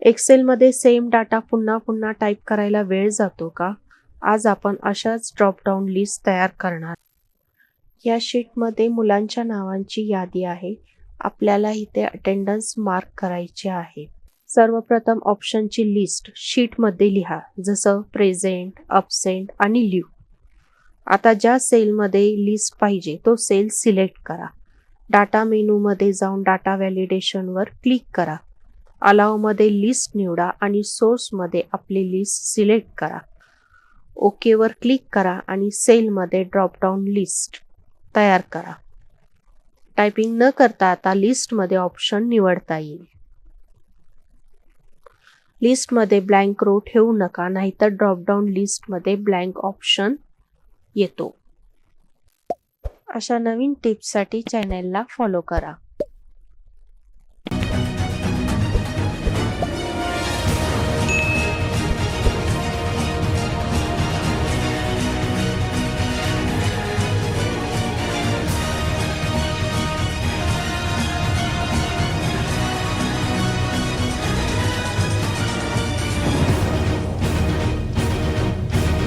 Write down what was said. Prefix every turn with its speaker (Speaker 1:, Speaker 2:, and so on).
Speaker 1: एक्सेलमध्ये same data पुन्हा पुन्हा टाईप करायला वेळ जातो का? आज आपण अशाच ड्रॉपडाऊन लिस्ट तयार करणार. या शीटमध्ये मुलांच्या नावांची यादी आहे. आपल्याला इथे अटेंडन्स मार्क करायचे आहे. सर्वप्रथम ऑप्शनची लिस्ट शीटमध्ये लिहा, जसं प्रेझेंट, अब्सेंट आणि लीव्ह. आता ज्या सेलमध्ये लिस्ट पाहिजे तो सेल सिलेक्ट करा. डाटा मेनूमध्ये जाऊन डाटा व्हॅलिडेशनवर क्लिक करा. अलाउमध्ये लिस्ट निवडा आणि सोर्समध्ये आपली लिस्ट सिलेक्ट करा. ओकेवर क्लिक करा आणि सेलमध्ये ड्रॉपडाऊन लिस्ट तयार करा. टायपिंग न करता आता लिस्टमध्ये ऑप्शन निवडता येईल. लिस्टमध्ये ब्लँक रो ठेवू नका, नाहीतर ड्रॉपडाऊन लिस्टमध्ये ब्लँक ऑप्शन येतो. अशा नवीन टिप्ससाठी चॅनेलला फॉलो करा.